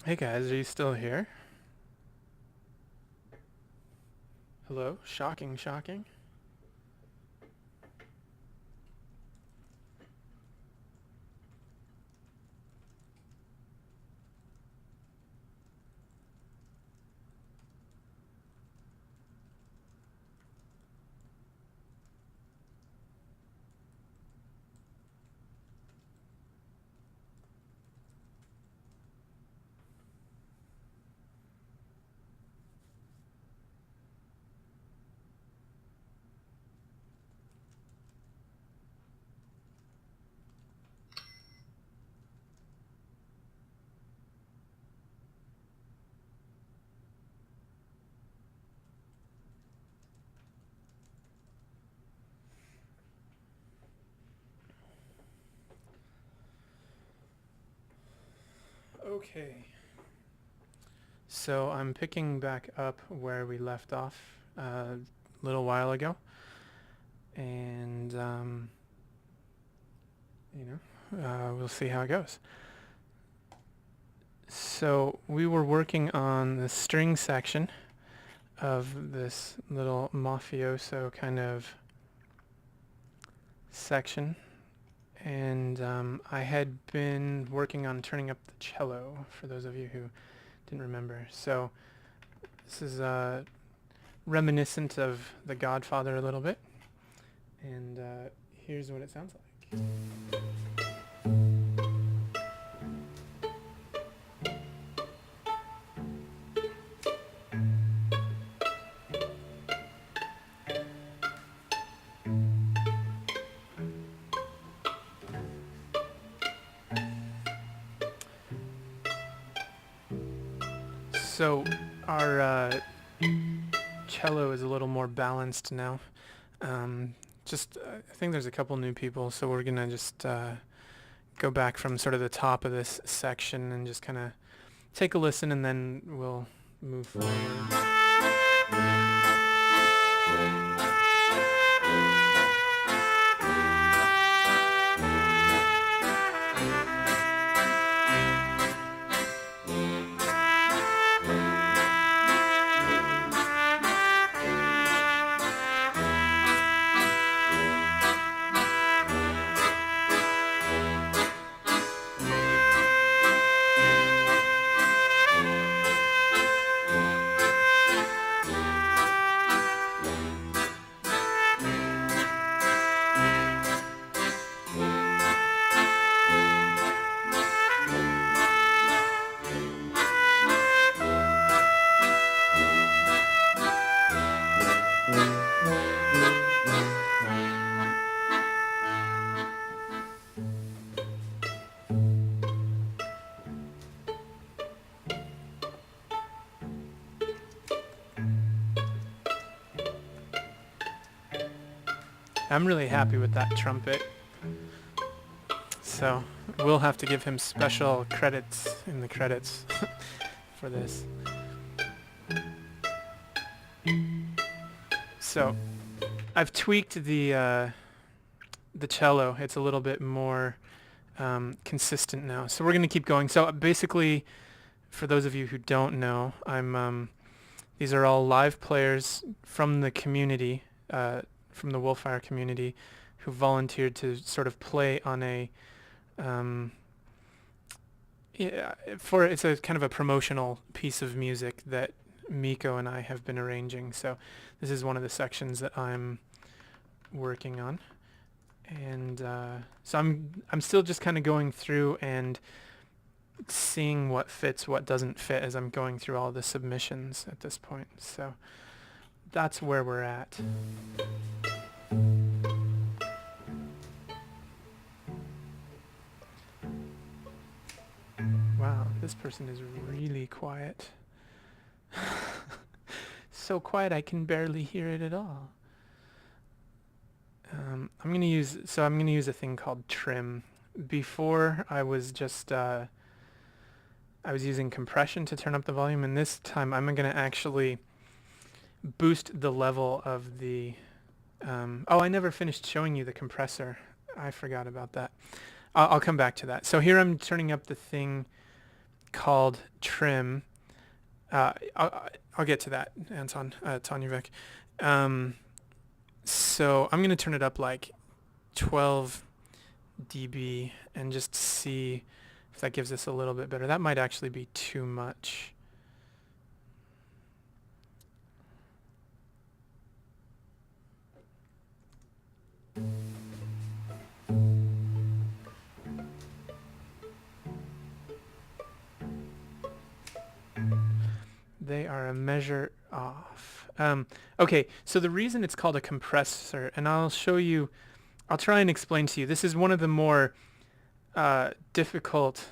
Hey guys, are you still here? Hello? Shocking, shocking. Okay. So I'm picking back up where we left off a little while ago. And, we'll see how it goes. So we were working on the string section of this little mafioso kind of section. And I had been working on turning up the cello, for those of you who didn't remember. So this is reminiscent of The Godfather a little bit. And here's what it sounds like. So our cello is a little more balanced now. I think there's a couple new people, so we're gonna just go back from sort of the top of this section and just kind of take a listen, and then we'll move forward. I'm really happy with that trumpet. So we'll have to give him special credits in the credits for this. So I've tweaked the cello. It's a little bit more consistent now. So we're going to keep going. So basically, for those of you who don't know, these are all live players from the community, from the Wolfire community, who volunteered to sort of play on a it's a kind of a promotional piece of music that Mikko and I have been arranging. So this is one of the sections that I'm working on, and so I'm still just kind of going through and seeing what fits, what doesn't fit, as I'm going through all the submissions at this point. So that's where we're at. Wow, this person is really quiet. So quiet I can barely hear it at all. I'm gonna use a thing called trim. Before I was just I was using compression to turn up the volume, and this time I'm gonna actually boost the level of the oh, I never finished showing you the compressor. I forgot about that. I'll come back to that. So here I'm turning up the thing called trim. I'll get to that, Anton, Tanjuvik. So I'm going to turn it up like 12 dB and just see if that gives us a little bit better. That might actually be too much. They are a measure off. Okay, so the reason it's called a compressor, and I'll try and explain to you. This is one of the more difficult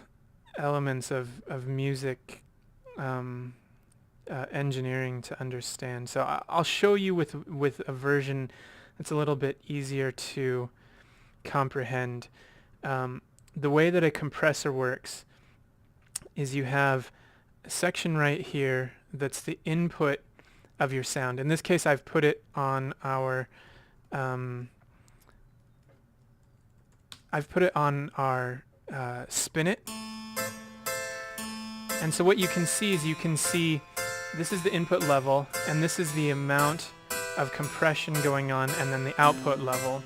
elements of music engineering to understand. So I'll show you with a version that's a little bit easier to comprehend. The way that a compressor works is you have a section right here that's the input of your sound. In this case, I've put it on our spinet. And so what you can see is this is the input level, and this is the amount of compression going on, and then the output level.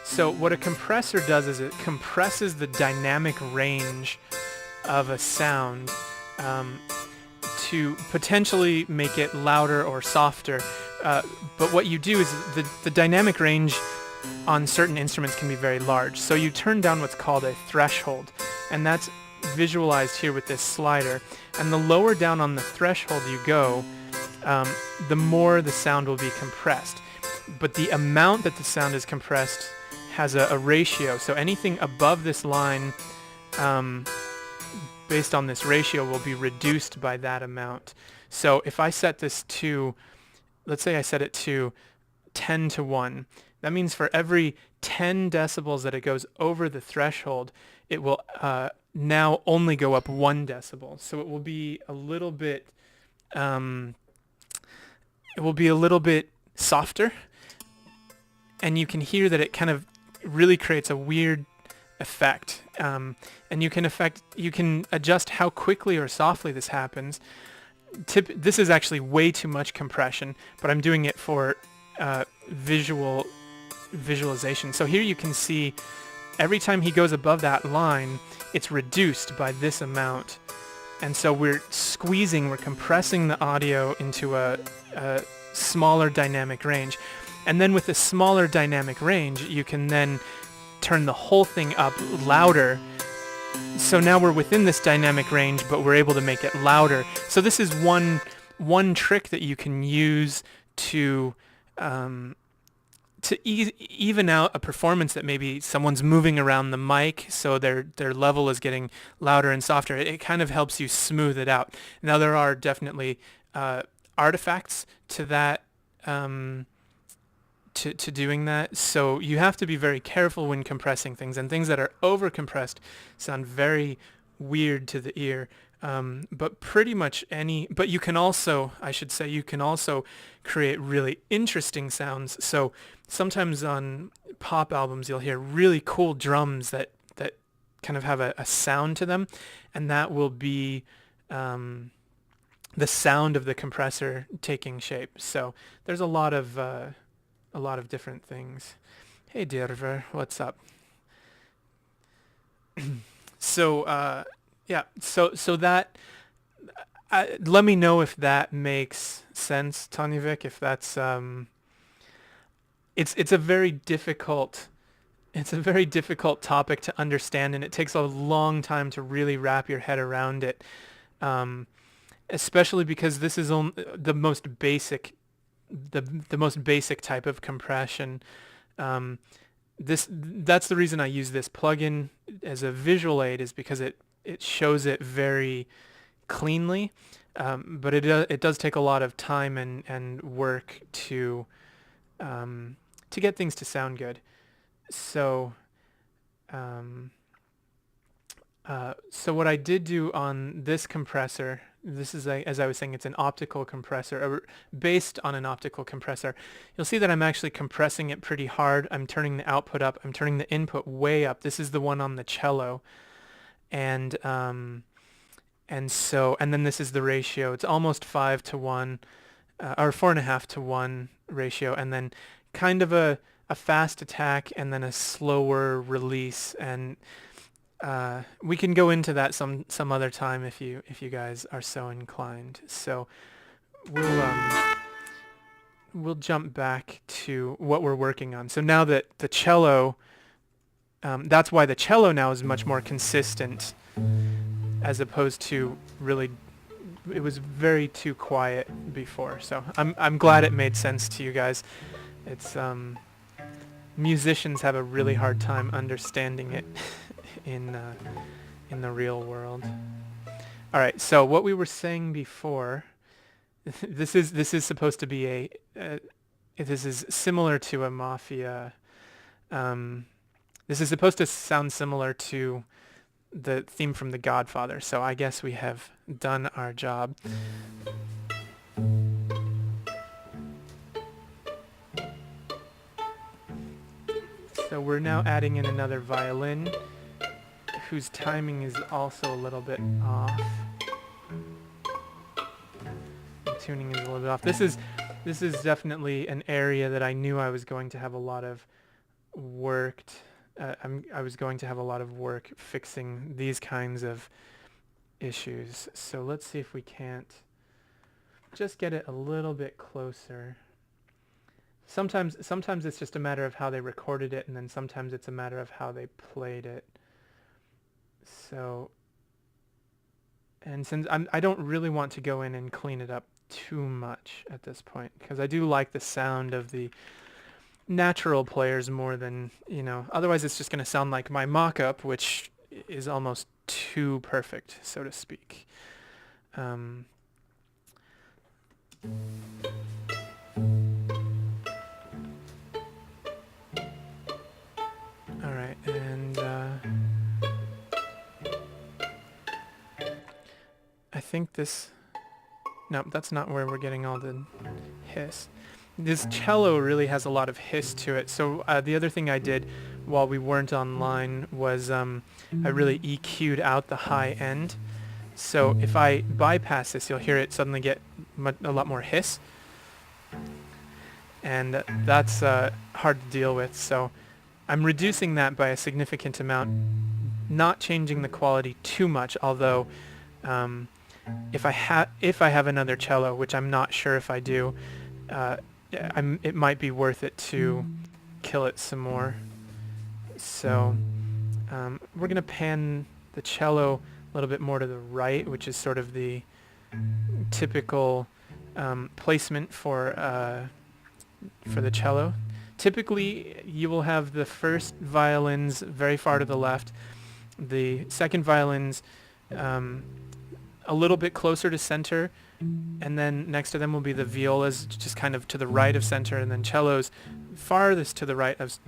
So what a compressor does is it compresses the dynamic range of a sound to potentially make it louder or softer. But what you do is the dynamic range on certain instruments can be very large. So you turn down what's called a threshold, and that's visualized here with this slider. And the lower down on the threshold you go, the more the sound will be compressed. But the amount that the sound is compressed has a ratio. So anything above this line, based on this ratio, will be reduced by that amount. So if I set this to, let's say I set it to 10 to 1, that means for every 10 decibels that it goes over the threshold, it will now only go up 1 decibel. So it will be a little bit softer, and you can hear that it kind of really creates a weird effect. And you can adjust how quickly or softly this happens. This is actually way too much compression, but I'm doing it for visualization. So here you can see every time he goes above that line, it's reduced by this amount. And so we're compressing the audio into a smaller dynamic range. And then with a smaller dynamic range, you can then turn the whole thing up louder. So now we're within this dynamic range, but we're able to make it louder. So this is one trick that you can use to even out a performance that maybe someone's moving around the mic, so their level is getting louder and softer. It kind of helps you smooth it out. Now there are definitely artifacts to that, to doing that. So you have to be very careful when compressing things, and things that are over compressed sound very weird to the ear. But pretty much but you can also, I should say, you can also create really interesting sounds. So sometimes on pop albums, you'll hear really cool drums that kind of have a sound to them, and that will be the sound of the compressor taking shape. So there's a lot of different things. Hey, Derver, what's up? So yeah, so that let me know if that makes sense, Tanjuvik. If that's it's a very difficult topic to understand, and it takes a long time to really wrap your head around it, especially because this is the most basic type of compression. That's the reason I use this plugin as a visual aid, is because it shows it very cleanly, but it does take a lot of time and work to get things to sound good. So so what I did do on this compressor, this is as I was saying, it's an optical compressor, based on an optical compressor. You'll see that I'm actually compressing it pretty hard. I'm turning the output up. I'm turning the input way up. This is the one on the cello. And And so, and then this is the ratio. It's almost 5 to 1, or 4.5 to 1 ratio, and then kind of a fast attack and then a slower release. And we can go into that some other time if you guys are so inclined. So we'll jump back to what we're working on. So now that the cello, that's why the cello now is much more consistent, as opposed to really, it was very too quiet before. So I'm glad it made sense to you guys. It's musicians have a really hard time understanding it in the real world. All right, so what we were saying before, this is supposed to be this is similar to a mafia. This is supposed to sound similar to the theme from The Godfather, so I guess we have done our job. So we're now adding in another violin, whose timing is also a little bit off. The tuning is a little bit off. This is definitely an area that I knew I was going to have a lot of I was going to have a lot of work fixing these kinds of issues. So let's see if we can't just get it a little bit closer. Sometimes it's just a matter of how they recorded it, and then sometimes it's a matter of how they played it. So, and since I don't really want to go in and clean it up too much at this point, because I do like the sound of the natural players more than, otherwise it's just going to sound like my mock-up, which is almost too perfect, so to speak. All right, and I think no, that's not where we're getting all the hiss. This cello really has a lot of hiss to it. So the other thing I did while we weren't online was I really EQ'd out the high end. So if I bypass this, you'll hear it suddenly get a lot more hiss. And that's hard to deal with. So I'm reducing that by a significant amount, not changing the quality too much, although if I have another cello, which I'm not sure if I do, it might be worth it to kill it some more. So we're going to pan the cello a little bit more to the right, which is sort of the typical placement for the cello. Typically, you will have the first violins very far to the left, the second violins a little bit closer to center, and then next to them will be the violas just kind of to the right of center, and then cellos farthest to the right of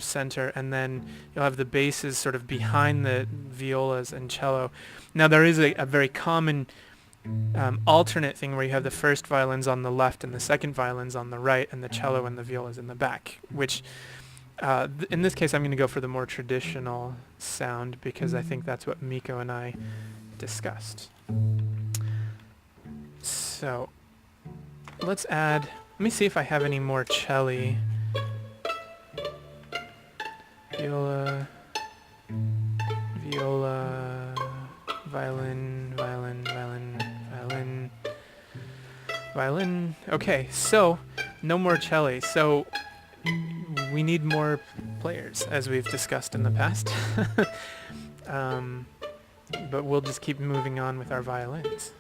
center, and then you'll have the basses sort of behind the violas and cello. Now there is a very common alternate thing where you have the first violins on the left and the second violins on the right, and the cello and the violas in the back, which in this case I'm going to go for the more traditional sound because I think that's what Mikko and I discussed. So let's let me see if I have any more cello. Viola, violin. Okay, so no more cello. So we need more players, as we've discussed in the past. But we'll just keep moving on with our violins.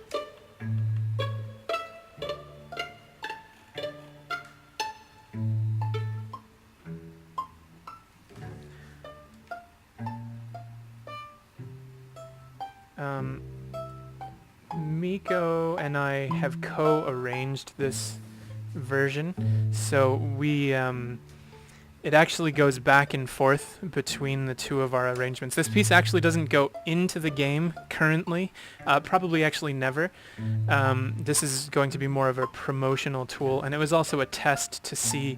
Mikko and I have co-arranged this version, so we it actually goes back and forth between the two of our arrangements. This piece actually doesn't go into the game currently, probably actually never. This is going to be more of a promotional tool, and it was also a test to see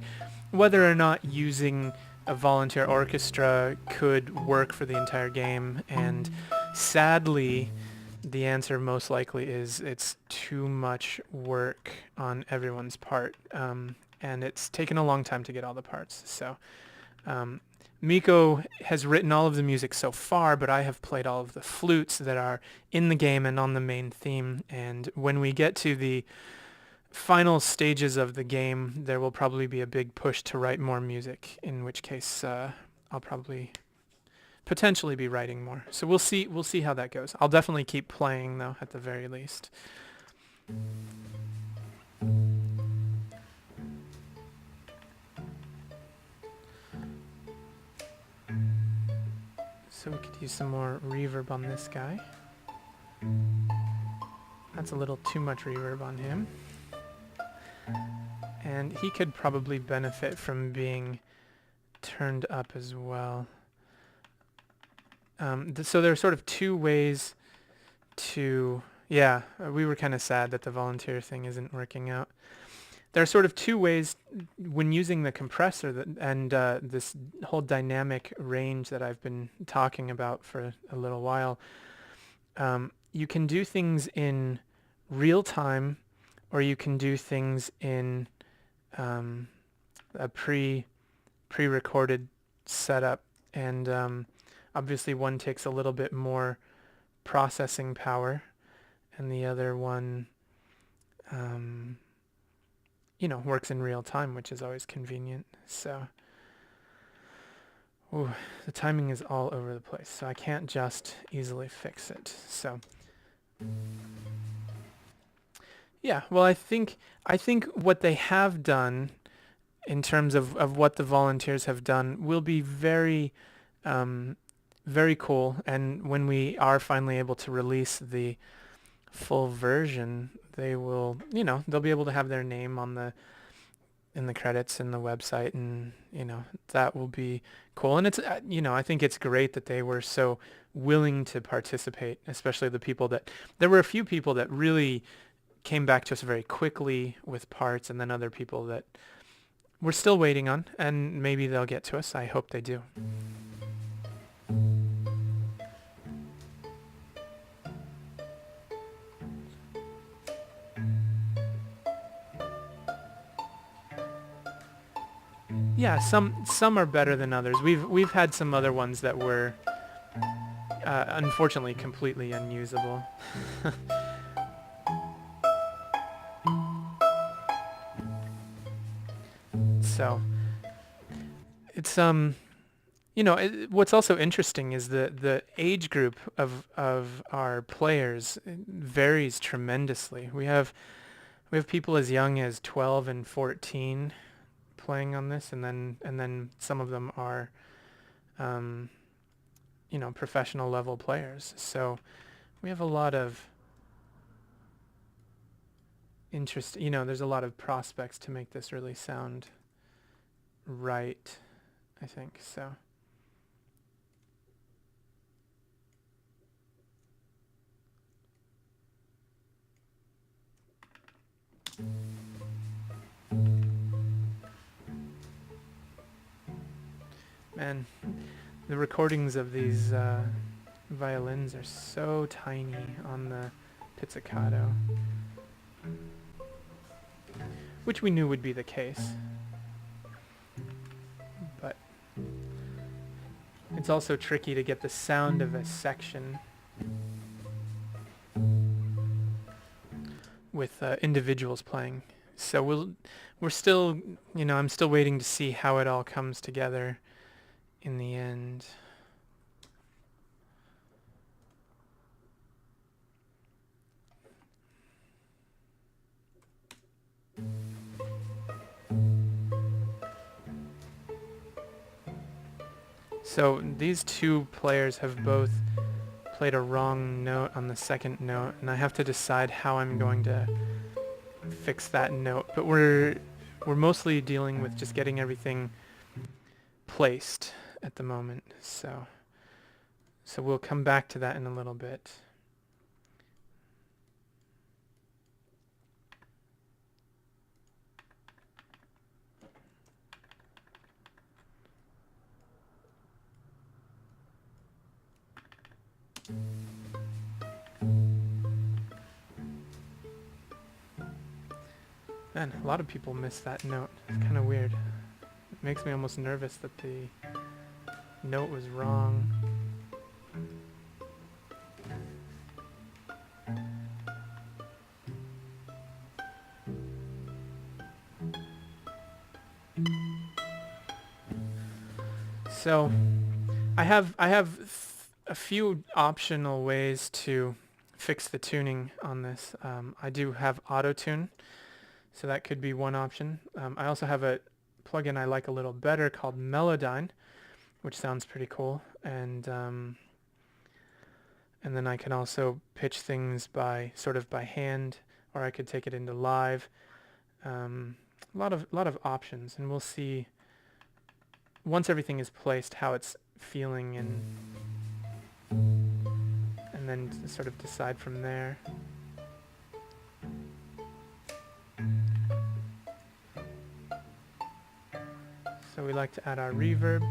whether or not using a volunteer orchestra could work for the entire game, and sadly the answer most likely is it's too much work on everyone's part, and it's taken a long time to get all the parts. So Mikko has written all of the music so far, but I have played all of the flutes that are in the game and on the main theme. And when we get to the final stages of the game, there will probably be a big push to write more music, in which case I'll probably potentially be writing more. So we'll see how that goes. I'll definitely keep playing though, at the very least. So we could use some more reverb on this guy. That's a little too much reverb on him. And he could probably benefit from being turned up as well. So there are sort of two ways to... Yeah, we were kind of sad that the volunteer thing isn't working out. There are sort of two ways when using the compressor and this whole dynamic range that I've been talking about for a little while. You can do things in real time, or you can do things in a pre-recorded setup, and obviously one takes a little bit more processing power, and the other one works in real time, which is always convenient. So the timing is all over the place, so I can't just easily fix it. So yeah, well, I think what they have done in terms of what the volunteers have done will be very very cool, and when we are finally able to release the full version, they will, they'll be able to have their name on in the credits in the website, and that will be cool. And it's I think it's great that they were so willing to participate, especially the people there were a few people that really came back to us very quickly with parts, and then other people that we're still waiting on, and maybe they'll get to us. I hope they do. Yeah, some are better than others. We've had some other ones that were unfortunately completely unusable. So it's what's also interesting is the age group of our players varies tremendously. We have people as young as 12 and 14 playing on this, and then some of them are professional level players. So we have a lot of interest. There's a lot of prospects to make this really sound right, I think. So man, the recordings of these violins are so tiny on the pizzicato, which we knew would be the case. But it's also tricky to get the sound of a section with individuals playing. So we're still, I'm still waiting to see how it all comes together in the end. So these two players have both played a wrong note on the second note, and I have to decide how I'm going to fix that note. But we're mostly dealing with just getting everything placed at the moment. So we'll come back to that in a little bit. Man, a lot of people miss that note. It's kind of weird. It makes me almost nervous that the note was wrong. So I have a few optional ways to fix the tuning on this. I do have auto tune, so that could be one option. I also have a plugin I like a little better called Melodyne, which sounds pretty cool, and then I can also pitch things by hand, or I could take it into live. A lot of options, and we'll see once everything is placed how it's feeling, and then sort of decide from there. So we like to add our reverb.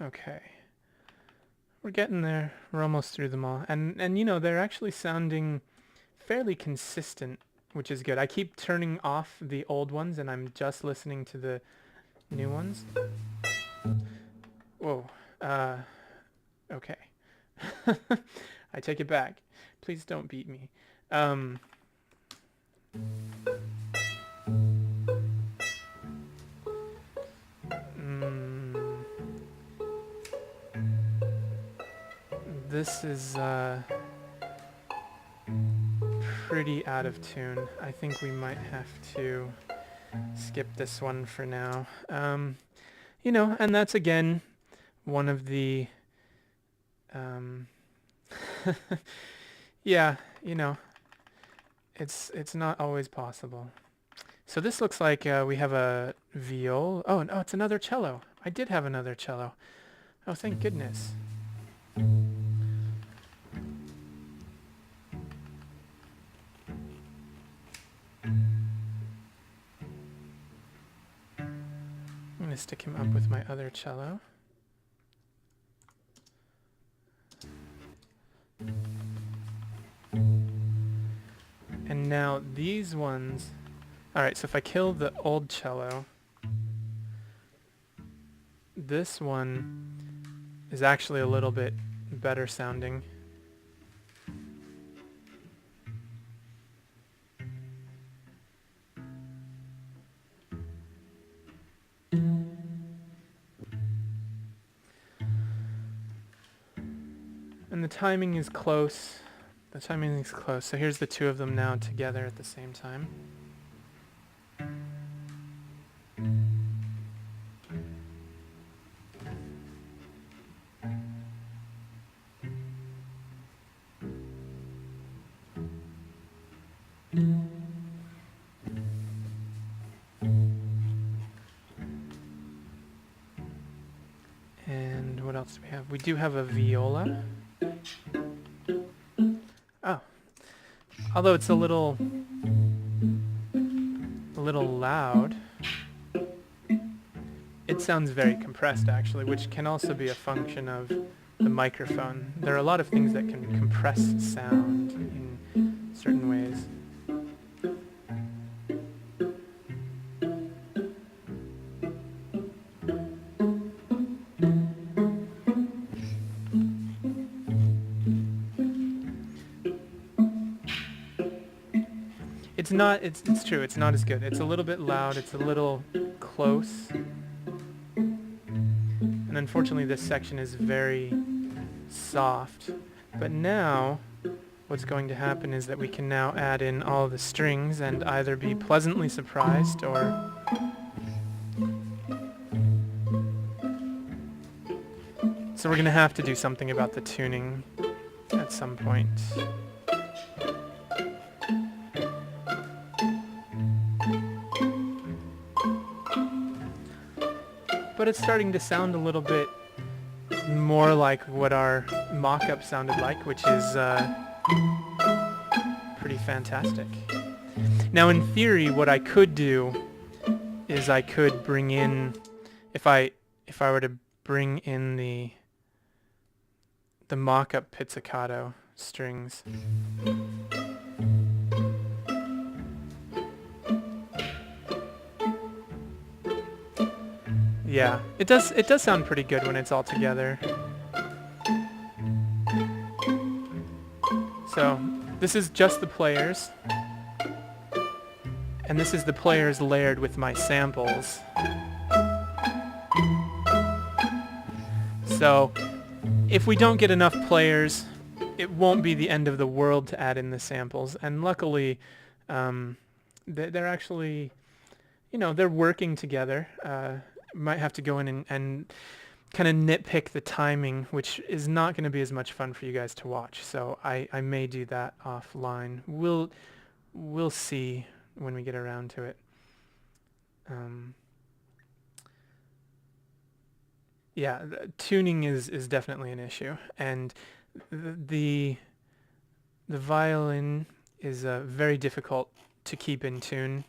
Okay. We're getting there. We're almost through them all. And you know, they're actually sounding fairly consistent, which is good. I keep turning off the old ones and I'm just listening to the new ones. Whoa. Okay. I take it back. Please don't beat me. This is pretty out of tune. I think we might have to skip this one for now. You know, and that's again one of the yeah, you know, it's not always possible. So this looks like we have a viol. Oh, no, it's another cello. I did have another cello. Oh, thank goodness. I'm going to stick him up with my other cello. And now these ones... Alright, so if I kill the old cello, this one is actually a little bit better sounding. And the timing is close. The timing is close. So here's the two of them now together at the same time. And what else do we have? We do have a viola. Oh. Although it's a little loud, it sounds very compressed actually, which can also be a function of the microphone. There are a lot of things that can compress sound in certain ways. It's true, it's not as good. It's a little bit loud, it's a little close. And unfortunately this section is very soft. But now, what's going to happen is that we can now add in all the strings and either be pleasantly surprised or... So we're going to have to do something about the tuning at some point. But it's starting to sound a little bit more like what our mock-up sounded like, which is pretty fantastic. Now in theory, what I could do is I could bring in if I were to bring in the mock-up pizzicato strings. Yeah, it does sound pretty good when it's all together. So this is just the players, and this is the players layered with my samples. So if we don't get enough players, it won't be the end of the world to add in the samples. And luckily, they're actually, they're working together. Might have to go in and kind of nitpick the timing, which is not going to be as much fun for you guys to watch. So I may do that offline. We'll see when we get around to it. Yeah, tuning is definitely an issue, and the violin is very difficult to keep in tune,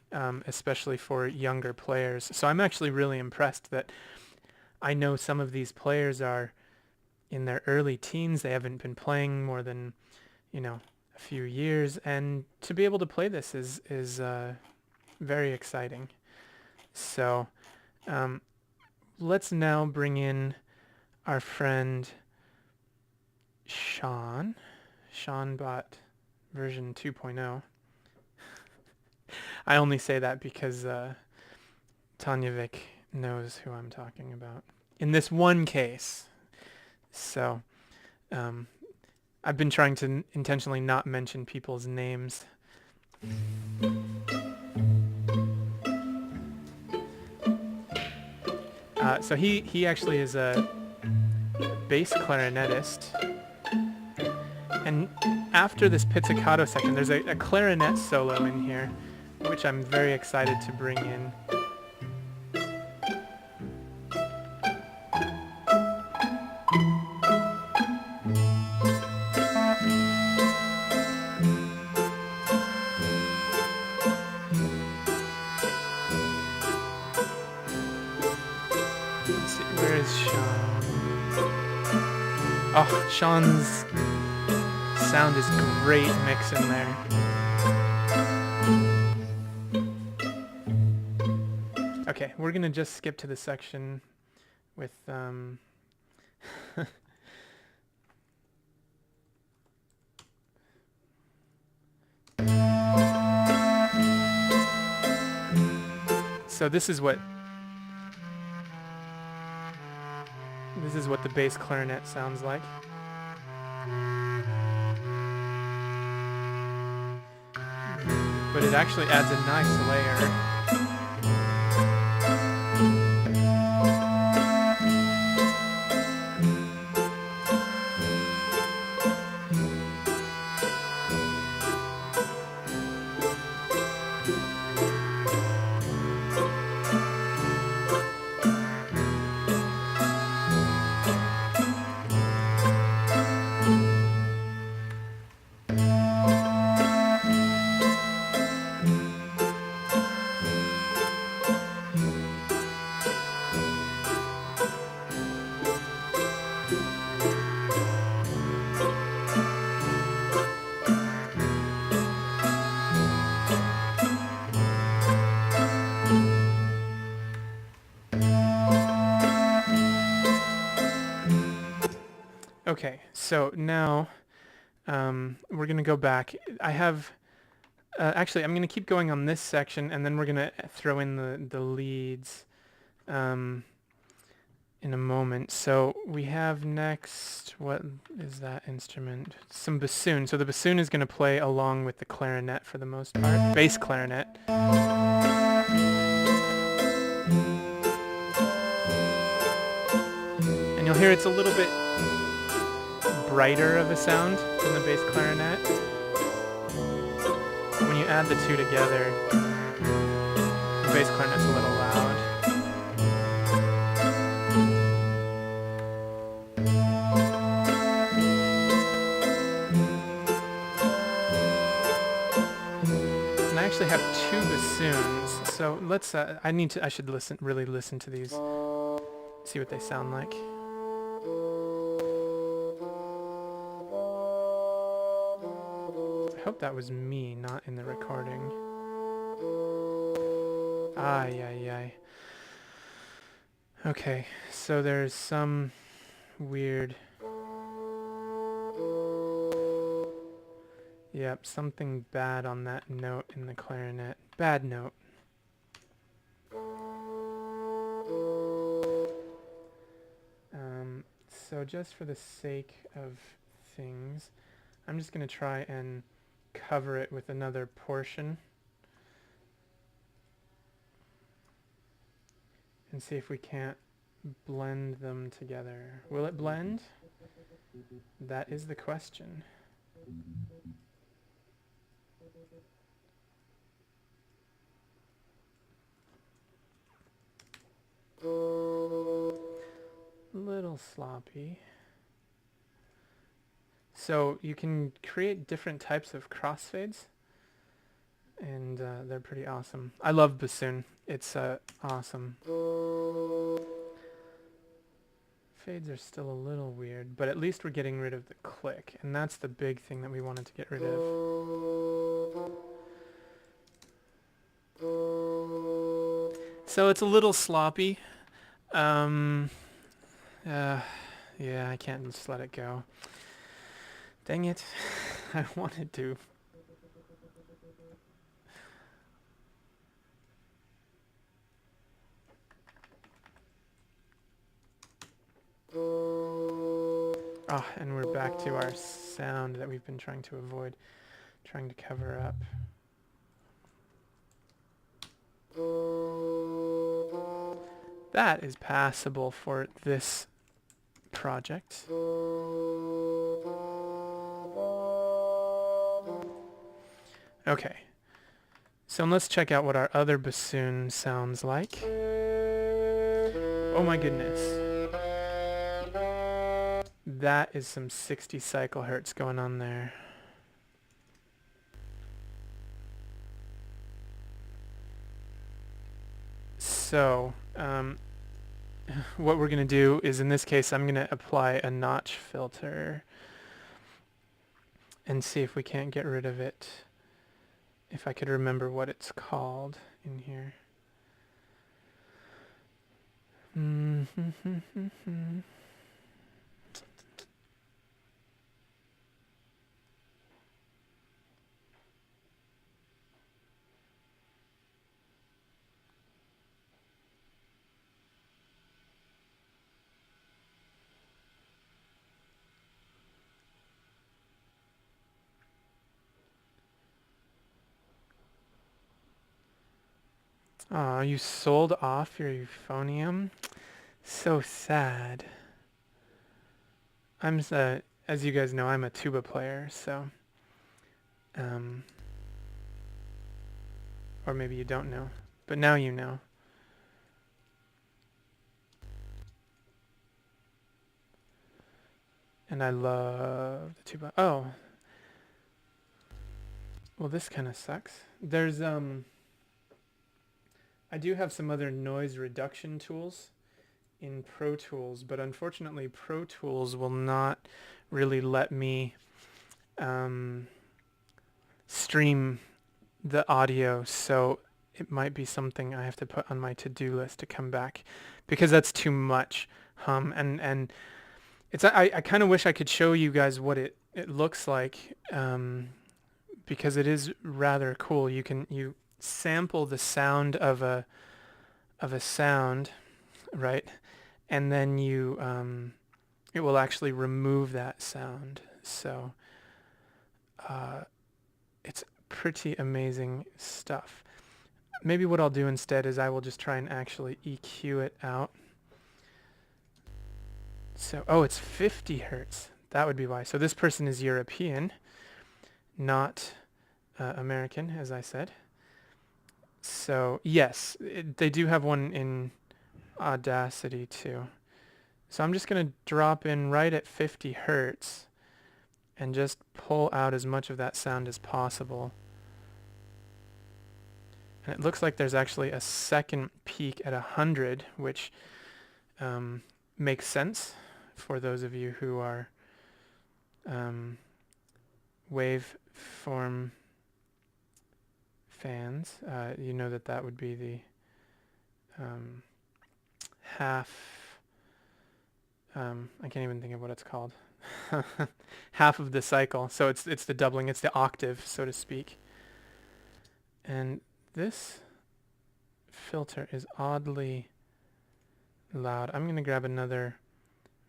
especially for younger players. So I'm actually really impressed that I know some of these players are in their early teens. They haven't been playing more than, a few years, and to be able to play this is very exciting. So let's now bring in our friend Sean. Sean bought version 2.0. I only say that because Tanjevic knows who I'm talking about in this one case. So I've been trying to intentionally not mention people's names. So he actually is a bass clarinetist. And after this pizzicato section, there's a clarinet solo in here, which I'm very excited to bring in. Let's see, where is Sean? Oh, Sean's sound is great mix in there. Okay, we're gonna just skip to the section with so this is what the bass clarinet sounds like. But it actually adds a nice layer. Okay, so now we're going to go back. I have, actually, I'm going to keep going on this section, and then we're going to throw in the leads in a moment. So we have next, what is that instrument? Some bassoon. So the bassoon is going to play along with the clarinet for the most part, bass clarinet. And you'll hear it's a little bit brighter of a sound than the bass clarinet. But when you add the two together, the bass clarinet's a little loud. And I actually have two bassoons, so let's I should really listen to these. see what they sound like. I hope that was me, not in the recording. Ay, ay, ay. Okay, so there's some weird... Yep, something bad on that note in the clarinet. Bad note. So just for the sake of things, I'm just going to try and cover it with another portion and see if we can't blend them together. Will it blend? That is the question. Little sloppy. So you can create different types of crossfades, and they're pretty awesome. I love bassoon. It's awesome. Fades are still a little weird, but at least we're getting rid of the click, and that's the big thing that we wanted to get rid of. So it's a little sloppy. Yeah, I can't just let it go. Dang it. I wanted to. Ah, and we're back to our sound that we've been trying to avoid, trying to cover up. That is passable for this project. Okay, so let's check out what our other bassoon sounds like. Oh my goodness. That is some 60 cycle hertz going on there. So, what we're going to do is, in this case, I'm going to apply a notch filter and see if we can't get rid of it. If I could remember what it's called in here. Aw, you sold off your euphonium? So sad. I'm, as you guys know, I'm a tuba player, so... or maybe you don't know, but now you know. And I love the tuba. Oh. Well, this kind of sucks. There's, I do have some other noise reduction tools in Pro Tools, but unfortunately Pro Tools will not really let me stream the audio, so it might be something I have to put on my to-do list to come back, because that's too much hum, and it's I kind of wish I could show you guys what it looks like, because it is rather cool. You sample the sound of a sound, right? And then you it will actually remove that sound. So it's pretty amazing stuff. Maybe what I'll do instead is I will just try and actually EQ it out. So, oh, it's 50 hertz. That would be why. So this person is European, not American, as I said. So yes, they do have one in Audacity too. So I'm just going to drop in right at 50 hertz and just pull out as much of that sound as possible. And it looks like there's actually a second peak at 100, which makes sense for those of you who are waveform fans. You know that would be the half, I can't even think of what it's called, half of the cycle. So it's the doubling, it's the octave, so to speak. And this filter is oddly loud. I'm going to grab another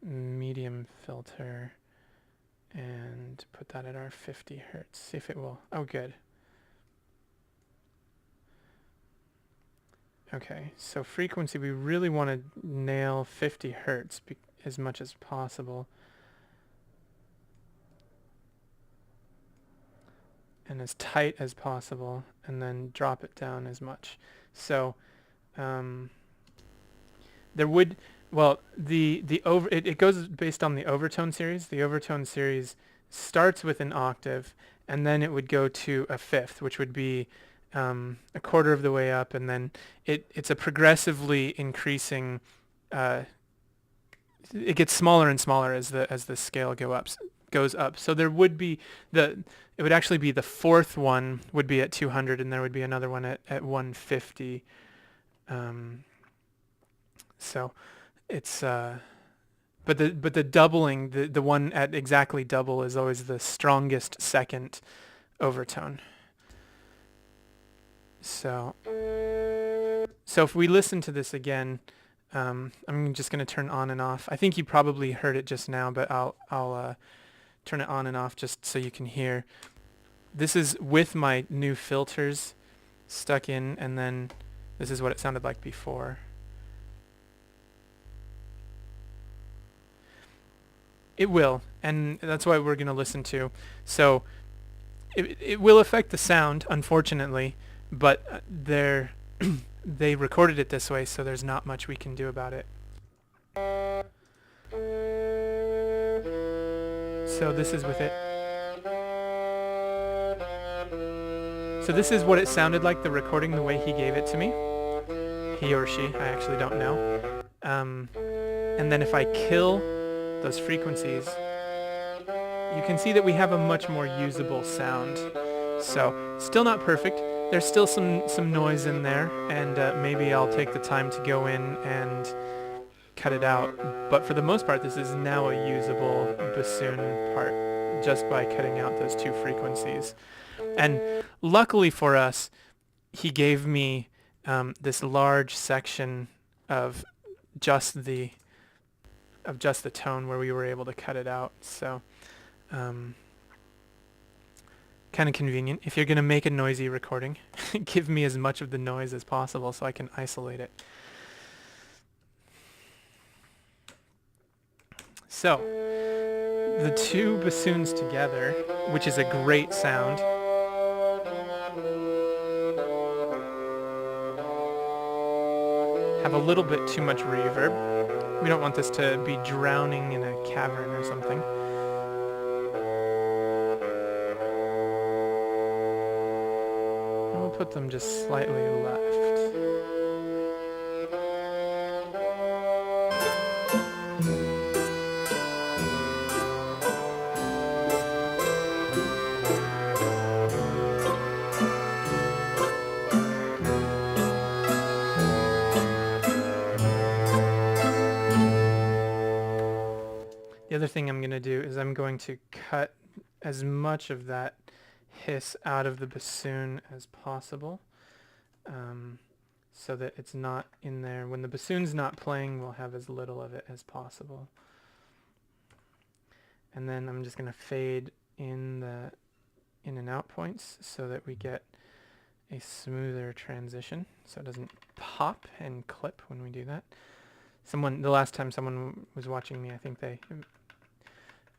medium filter and put that at our 50 hertz. See if it will. Oh, good. Okay, so frequency, we really want to nail 50 hertz as much as possible. And as tight as possible, and then drop it down as much. So there would, well, it goes based on the Overtone series. The Overtone series starts with an octave, and then it would go to a fifth, which would be a quarter of the way up, and then it's a progressively increasing. It gets smaller and smaller as the scale goes up. So there would be it would actually be the fourth one would be at 200, and there would be another one at 150. So it's but the doubling, the one at exactly double is always the strongest second overtone. So if we listen to this again, I'm just going to turn on and off. I think you probably heard it just now, but I'll turn it on and off just so you can hear. This is with my new filters stuck in, and then this is what it sounded like before. It will, and that's what we're going to listen to. So it will affect the sound, unfortunately, but they recorded it this way, so there's not much we can do about it. So this is with it. So this is what it sounded like, the recording, the way he gave it to me. He or she, I actually don't know. And then if I kill those frequencies, you can see that we have a much more usable sound. So still not perfect. There's still some noise in there, and maybe I'll take the time to go in and cut it out. But for the most part, this is now a usable bassoon part just by cutting out those two frequencies. And luckily for us, he gave me this large section of just the tone where we were able to cut it out. So kind of convenient. If you're going to make a noisy recording, give me as much of the noise as possible so I can isolate it. So the two bassoons together, which is a great sound, have a little bit too much reverb. We don't want this to be drowning in a cavern or something. We'll put them just slightly left. The other thing I'm going to do is I'm going to cut as much of that hiss out of the bassoon as possible, so that it's not in there. When the bassoon's not playing, we'll have as little of it as possible. And then I'm just going to fade in the in and out points so that we get a smoother transition, so it doesn't pop and clip when we do that. The last time someone was watching me, I think they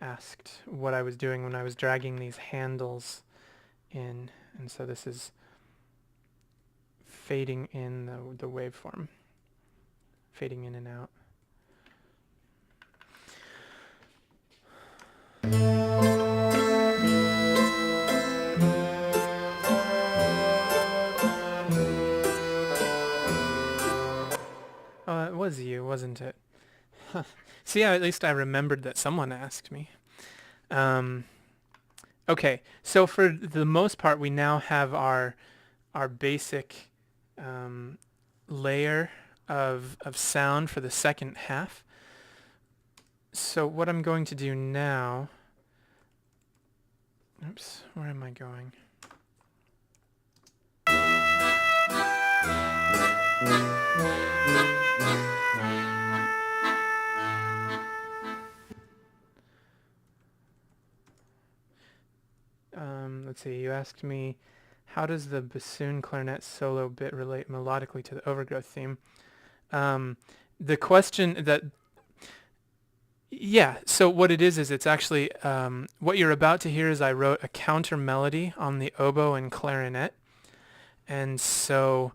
asked what I was doing when I was dragging these handles in, and so this is fading in the waveform, fading in and out. Oh, it was you, wasn't it? See, yeah, at least I remembered that someone asked me. Okay, so for the most part, we now have our basic layer of sound for the second half. So what I'm going to do now... Oops, where am I going? Let's see, you asked me, how does the bassoon clarinet solo bit relate melodically to the Overgrowth theme? The question that... Yeah, so what it is it's actually, what you're about to hear is I wrote a counter melody on the oboe and clarinet. And so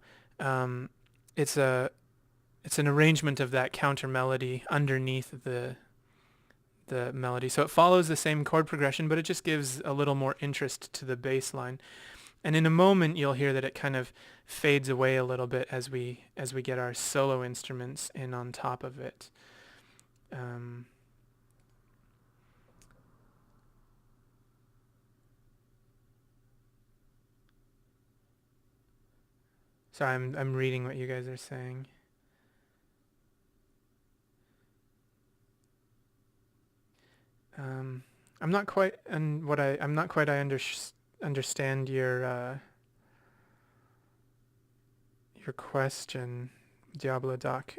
it's an arrangement of that counter melody underneath the melody. So it follows the same chord progression, but it just gives a little more interest to the bass line. And in a moment, you'll hear that it kind of fades away a little bit as we get our solo instruments in on top of it. Sorry, I'm reading what you guys are saying. I'm not quite, and what I'm not quite. I understand your question, Diablo Doc.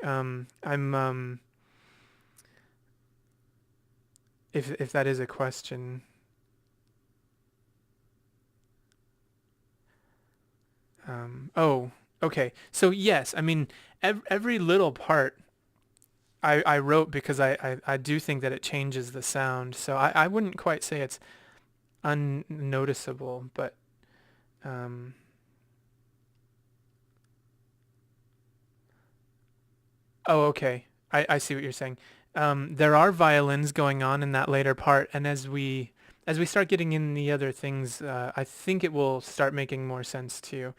If that is a question. Oh, okay. So yes, I mean every little part I wrote because I do think that it changes the sound. So I wouldn't quite say it's unnoticeable, but oh, okay. I see what you're saying. There are violins going on in that later part, and as we start getting in the other things, I think it will start making more sense to you.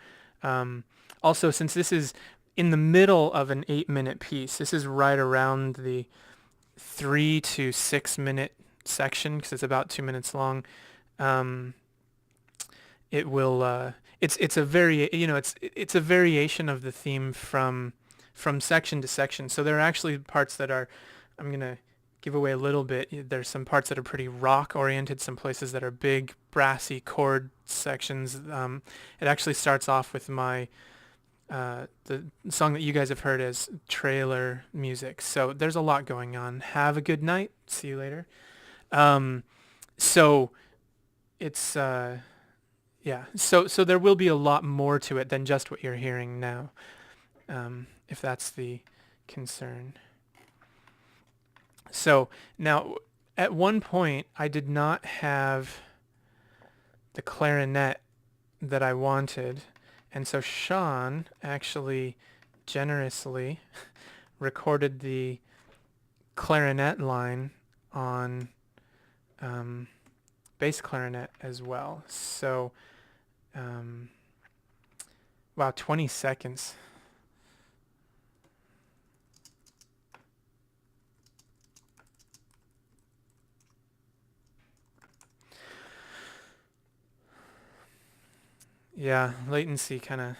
Also, since this is in the middle of an 8-minute piece, this is right around the 3 to 6 minute section because it's about 2 minutes long. It will. It's a it's a variation of the theme from section to section. So there are actually parts that are, I'm gonna give away a little bit. There's some parts that are pretty rock oriented, some places that are big brassy chord sections. It actually starts off with my the song that you guys have heard as trailer music. So there's a lot going on. Have a good night. See you later. So it's yeah. So there will be a lot more to it than just what you're hearing now, if that's the concern. So now, at one point, I did not have the clarinet that I wanted, and so Sean actually generously recorded the clarinet line on bass clarinet as well. So, wow, 20 seconds. Yeah, latency kind of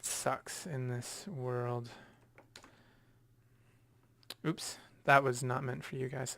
sucks in this world. Oops, that was not meant for you guys.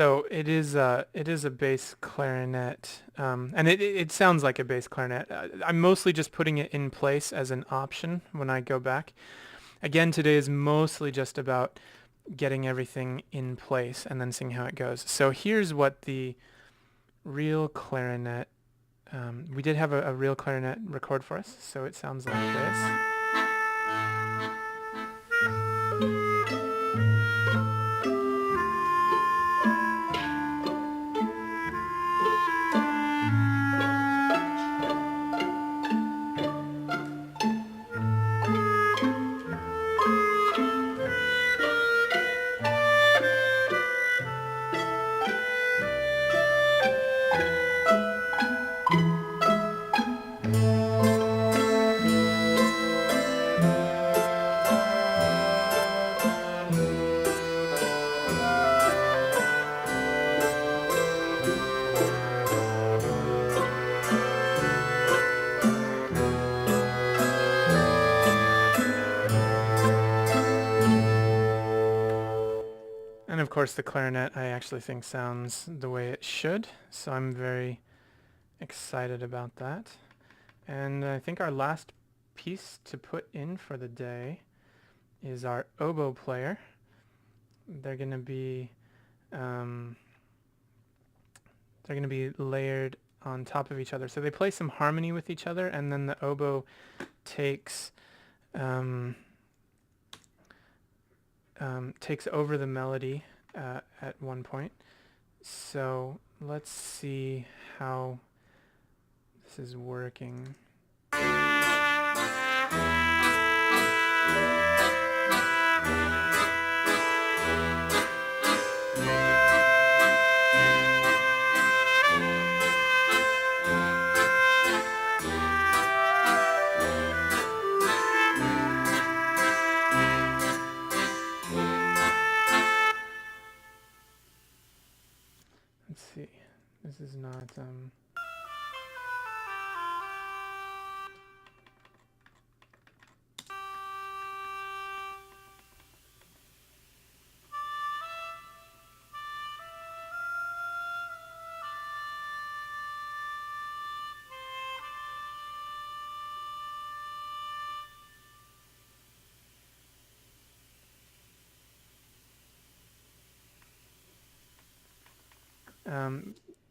So it is a bass clarinet, and it sounds like a bass clarinet. I'm mostly just putting it in place as an option when I go back. Again, today is mostly just about getting everything in place and then seeing how it goes. So here's what the Riehl clarinet, we did have a Riehl clarinet record for us, so it sounds like this. And of course the clarinet I actually think sounds the way it should, so I'm very excited about that. And I think our last piece to put in for the day is our oboe player. They're going to be layered on top of each other. So they play some harmony with each other, and then the oboe takes over the melody at one point. So let's see how this is working. Let's see. This is not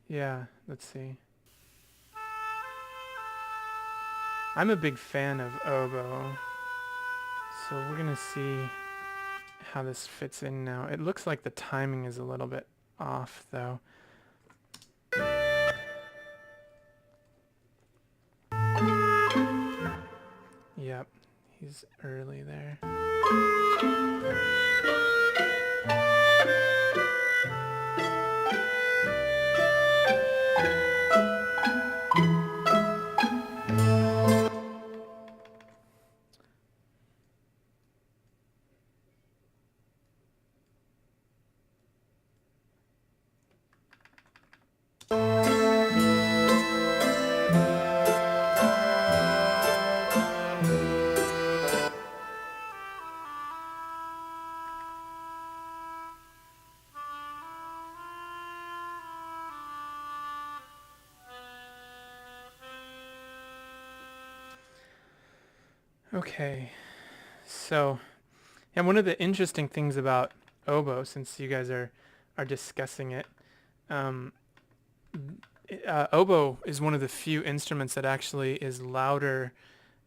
yeah, let's see. I'm a big fan of oboe, so we're gonna see how this fits in now. It looks like the timing is a little bit off though. Yep, he's early there. Okay, so, and one of the interesting things about oboe, since you guys are discussing it, oboe is one of the few instruments that actually is louder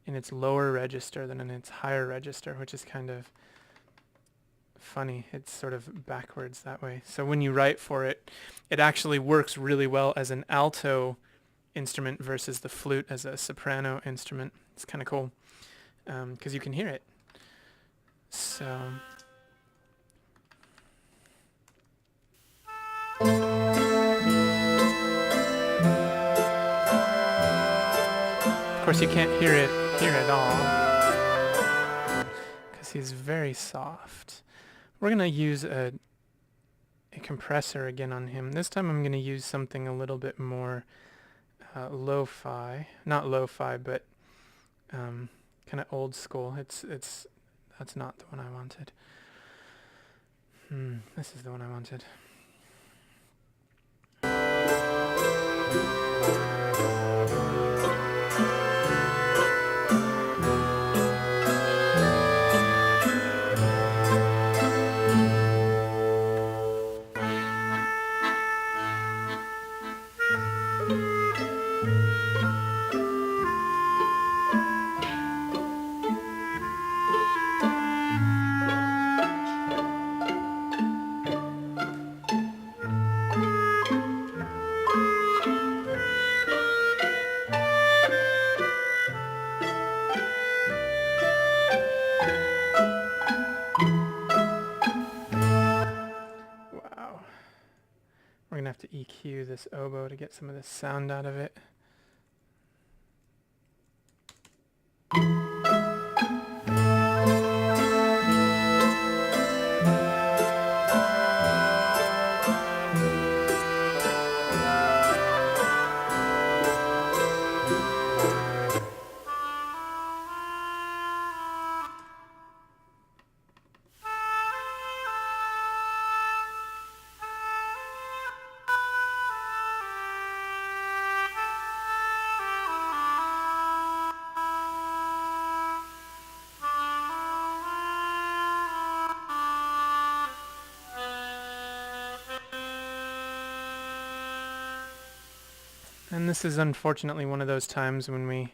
in its lower register than in its higher register, which is kind of funny. It's sort of backwards that way. So when you write for it, it actually works really well as an alto instrument versus the flute as a soprano instrument. It's kind of cool. Because you can hear it. So of course you can't hear it here at all because he's very soft. We're gonna use a compressor again on him. This time I'm gonna use something a little bit more lo-fi, not lo-fi, but kind of old school. That's not the one I wanted. This is the one I wanted. EQ this oboe to get some of the sound out of it. And this is unfortunately one of those times when we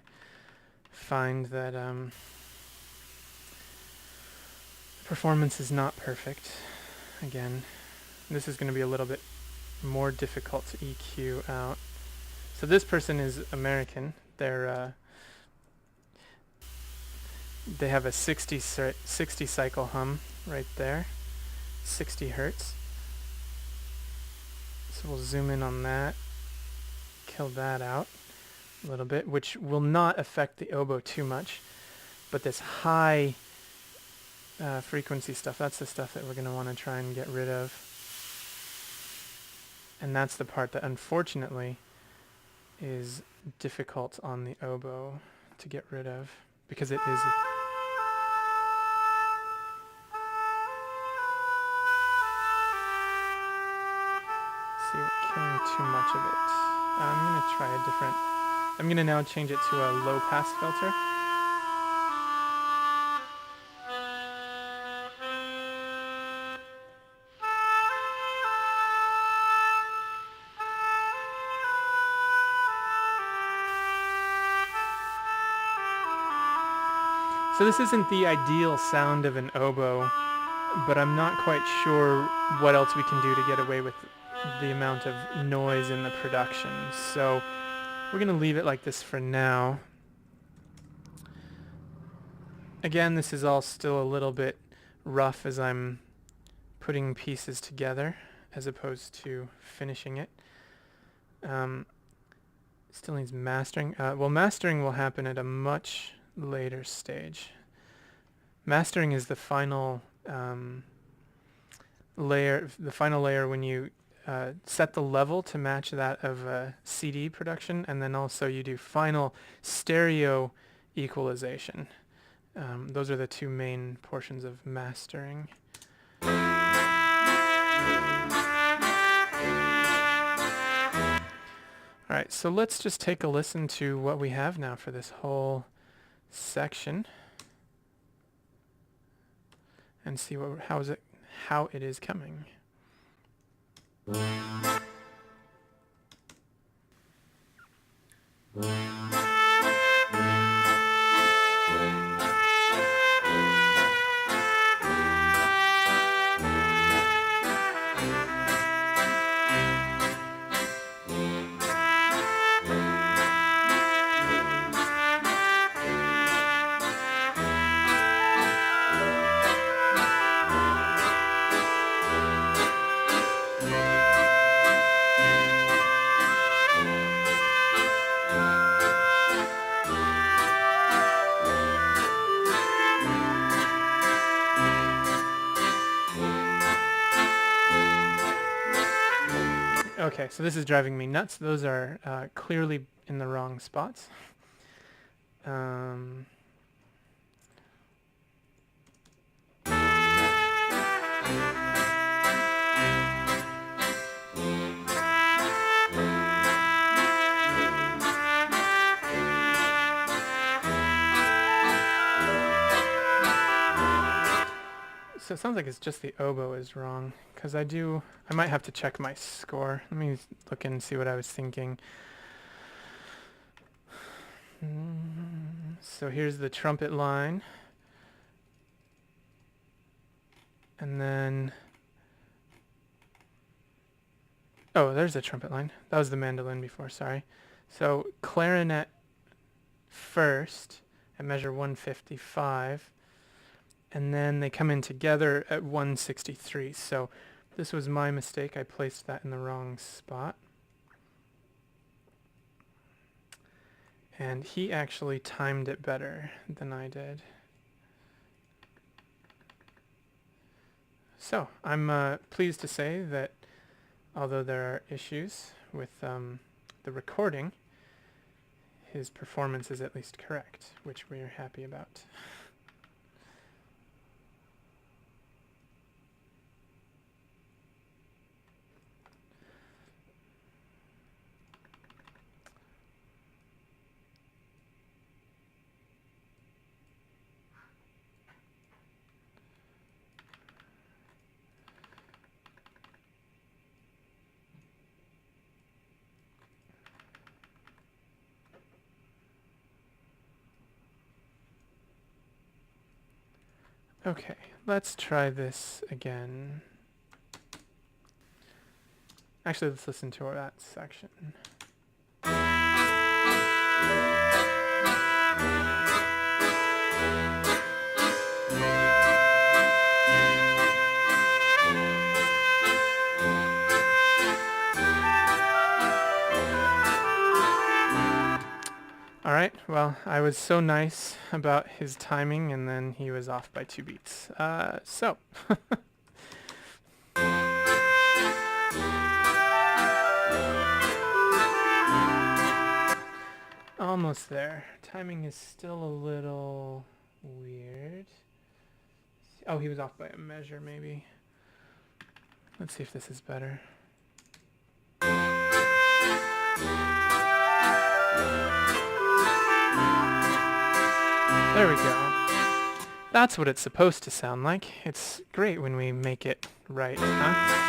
find that performance is not perfect. Again, this is going to be a little bit more difficult to EQ out. So this person is American. They have a 60 cycle hum right there, 60 hertz. So we'll zoom in on that, kill that out a little bit, which will not affect the oboe too much. But this high frequency stuff, that's the stuff that we're going to want to try and get rid of. And that's the part that unfortunately is difficult on the oboe to get rid of, because it is... See, we're killing too much of it. I'm going to try a different... I'm going to now change it to a low pass filter. So this isn't the ideal sound of an oboe, but I'm not quite sure what else we can do to get away with the amount of noise in the production. So we're going to leave it like this for now. Again, this is all still a little bit rough as I'm putting pieces together as opposed to finishing it. Still needs mastering. Well, mastering will happen at a much later stage. Mastering is the final layer. The final layer when you set the level to match that of a CD production, and then also you do final stereo equalization. Those are the two main portions of mastering. Alright, so let's just take a listen to what we have now for this whole section and see how it is coming. Okay, so this is driving me nuts. Those are clearly in the wrong spots. So it sounds like it's just the oboe is wrong, because I might have to check my score. Let me look and see what I was thinking. So here's the trumpet line. And then... Oh, there's the trumpet line. That was the mandolin before, sorry. So clarinet first at measure 155. And then they come in together at 163. So this was my mistake. I placed that in the wrong spot. And he actually timed it better than I did. So I'm pleased to say that although there are issues with the recording, his performance is at least correct, which we are happy about. Okay, let's try this again. Actually, let's listen to that section. Alright, well, I was so nice about his timing, and then he was off by 2 beats. So. Almost there. Timing is still a little weird. Oh, he was off by a measure, maybe. Let's see if this is better. There we go. That's what it's supposed to sound like. It's great when we make it right, huh?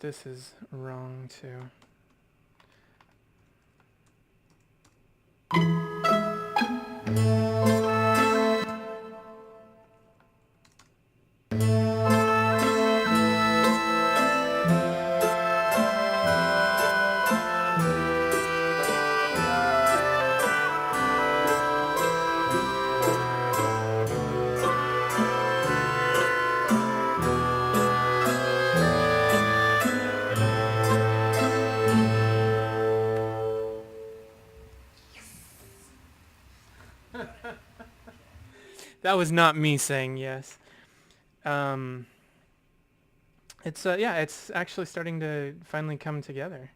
This is wrong too. That was not me saying yes. It's yeah, it's actually starting to finally come together.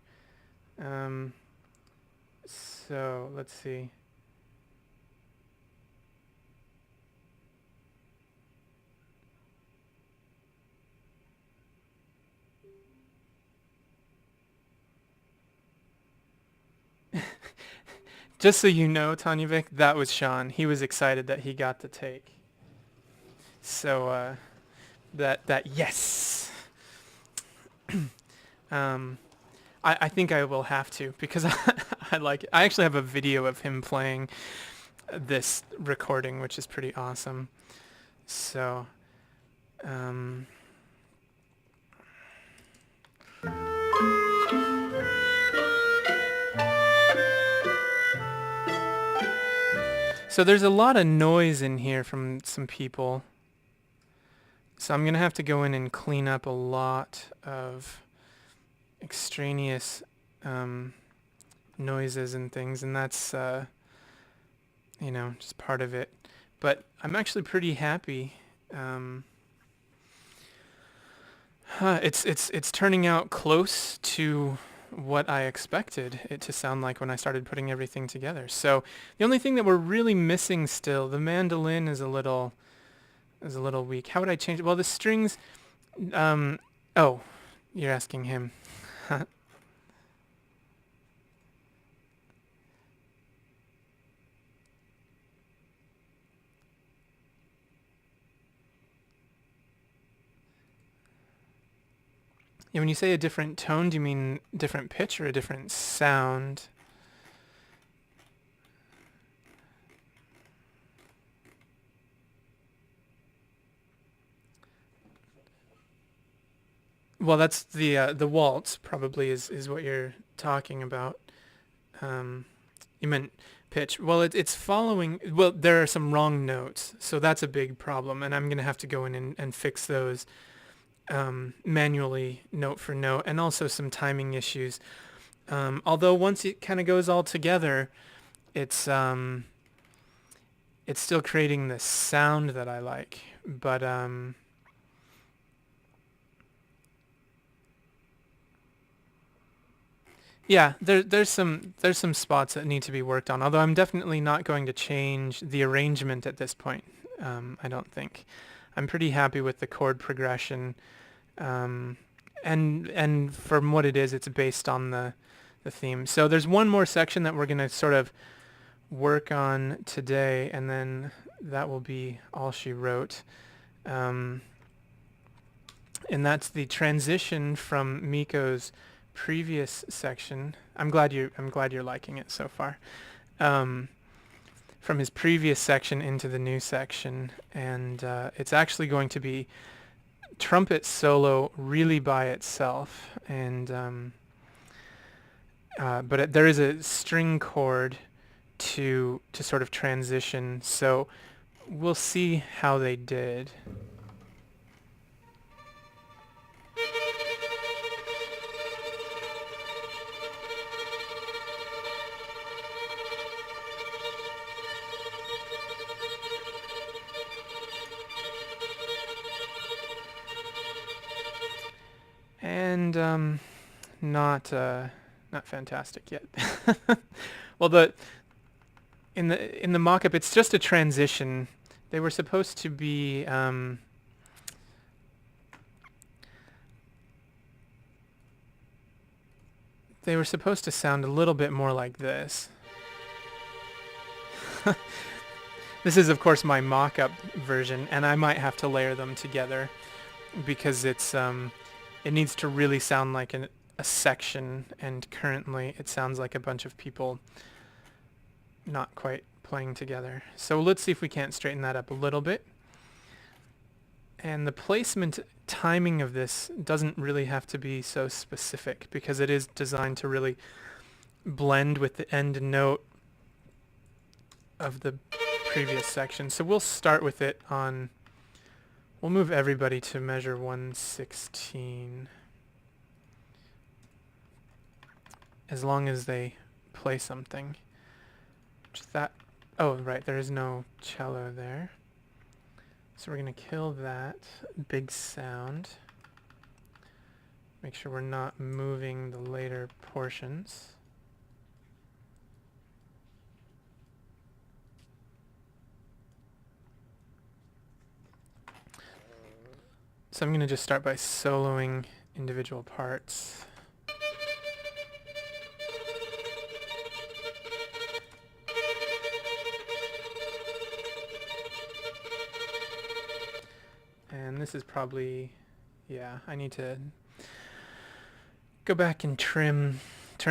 So let's see. Just so you know, Tanjavik, that was Sean. He was excited that he got the take. So that yes. I think I will have to, because I like it. I actually have a video of him playing this recording, which is pretty awesome. So so there's a lot of noise in here from some people. So I'm going to have to go in and clean up a lot of extraneous noises and things, and that's, you know, just part of it. But I'm actually pretty happy It's turning out close to what I expected it to sound like when I started putting everything together. So the only thing that we're really missing still, the mandolin is a little weak. How would I change it? Well, the strings. Um, oh, you're asking him. Yeah, when you say a different tone, do you mean different pitch or a different sound? Well, that's the waltz probably is what you're talking about. Um, you meant pitch. Well, it's following. Well, there are some wrong notes, so that's a big problem, and I'm gonna have to go in and fix those manually, note for note, and also some timing issues. Although once it kind of goes all together, it's it's still creating the sound that I like, but yeah, there's some spots that need to be worked on. Although I'm definitely not going to change the arrangement at this point. I don't think. I'm pretty happy with the chord progression, um, and from what it is, it's based on the theme. So there's one more section that we're gonna sort of work on today, and then that will be all she wrote. Um, and that's the transition from Mikko's previous section. I'm glad you're liking it so far. Um, from his previous section into the new section, and it's actually going to be trumpet solo really by itself, and there is a string chord to sort of transition. So we'll see how they did. And not fantastic yet. Well, in the mock-up, it's just a transition. They were supposed to be they were supposed to sound a little bit more like this. This is, of course, my mock-up version, and I might have to layer them together because it needs to really sound like a section, and currently it sounds like a bunch of people not quite playing together. So let's see if we can't straighten that up a little bit. And the placement timing of this doesn't really have to be so specific because it is designed to really blend with the end note of the previous section. So we'll start with it on, we'll move everybody to measure 116 as long as they play something. Just that, oh right, there is no cello there. So we're going to kill that big sound. Make sure we're not moving the later portions. So I'm going to just start by soloing individual parts. And this is probably, yeah, I need to go back and turn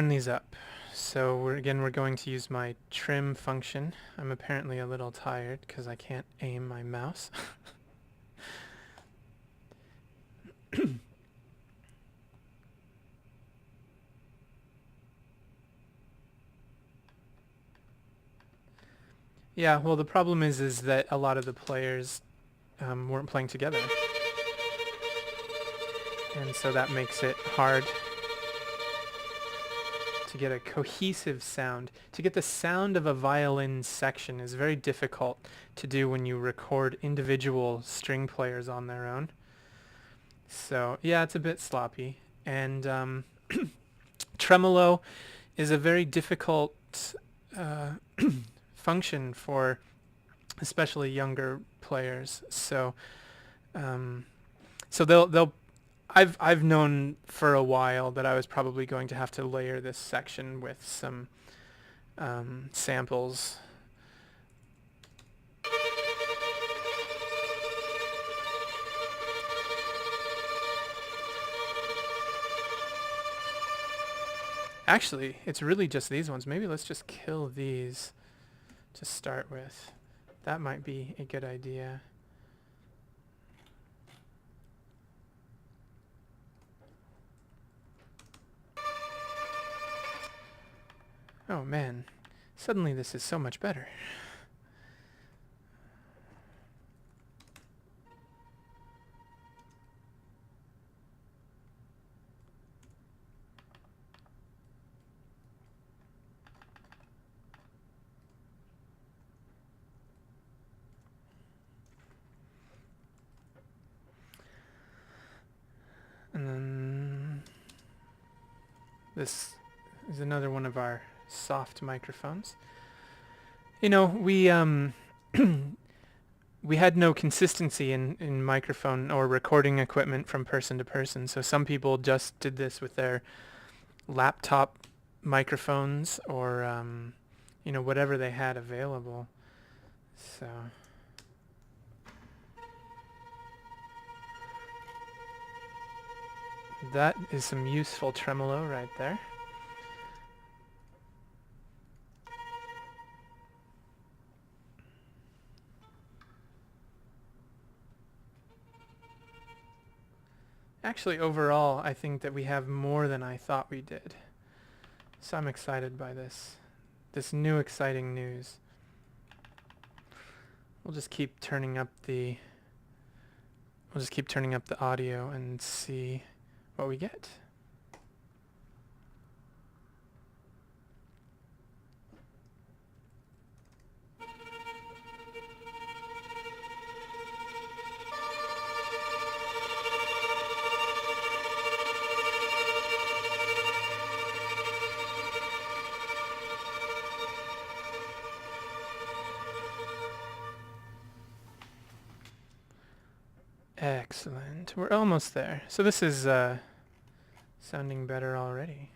these up. So we're going to use my trim function. I'm apparently a little tired because I can't aim my mouse. Yeah, well the problem is that a lot of the players weren't playing together. And so that makes it hard to get a cohesive sound. To get the sound of a violin section is very difficult to do when you record individual string players on their own. So yeah, it's a bit sloppy. And tremolo is a very difficult uh, function for especially younger players. So um, so they'll I've known for a while that I was probably going to have to layer this section with some samples. Actually, it's really just these ones. Maybe let's just kill these to start with. That might be a good idea. Oh man, suddenly this is so much better. And then this is another one of our soft microphones. You know, we we had no consistency in microphone or recording equipment from person to person. So some people just did this with their laptop microphones or you know, whatever they had available. So that is some useful tremolo right there. Actually, overall, I think that we have more than I thought we did. So I'm excited by this new exciting news. We'll just keep turning up the audio and see what we get. Excellent. We're almost there. So this is sounding better already.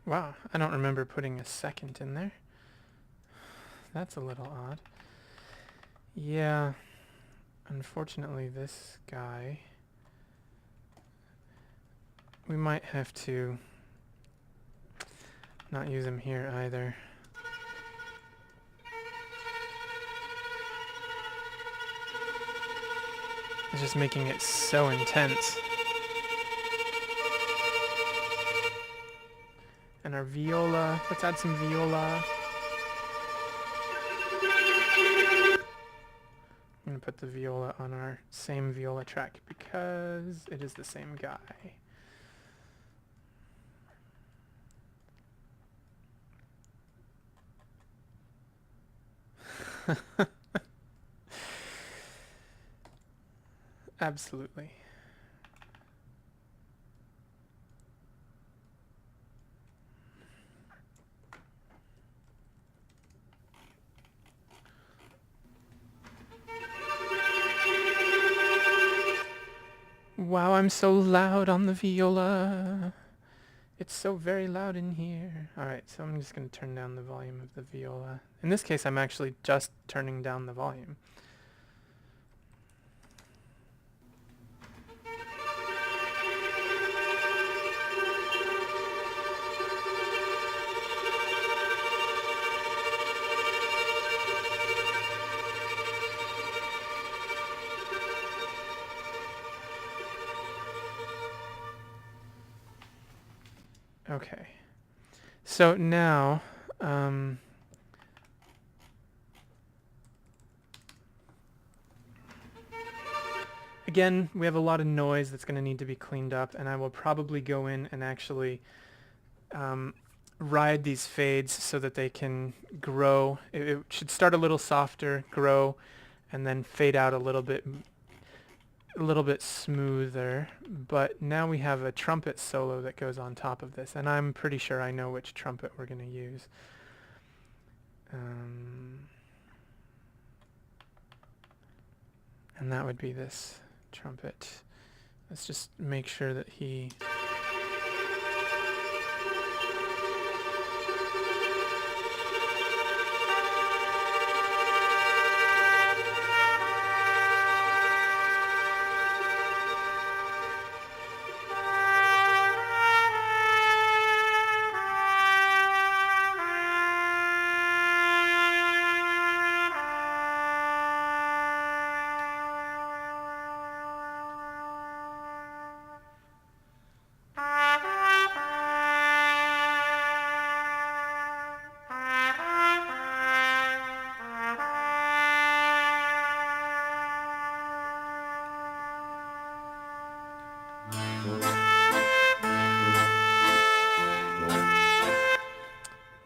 Wow, I don't remember putting a second in there. That's a little odd. Yeah, unfortunately this guy, we might have to not use him here either. It's just making it so intense. And our viola, let's add some viola. I'm going to put the viola on our same viola track because it is the same guy. Absolutely. Wow, I'm so loud on the viola. It's so very loud in here. Alright, so I'm just going to turn down the volume of the viola. In this case, I'm actually just turning down the volume. Okay. So now, again, we have a lot of noise that's going to need to be cleaned up, and I will probably go in and actually ride these fades so that they can grow. It should start a little softer, grow, and then fade out a little bit smoother. But now we have a trumpet solo that goes on top of this, and I'm pretty sure I know which trumpet we're going to use. And that would be this trumpet. Let's just make sure that he...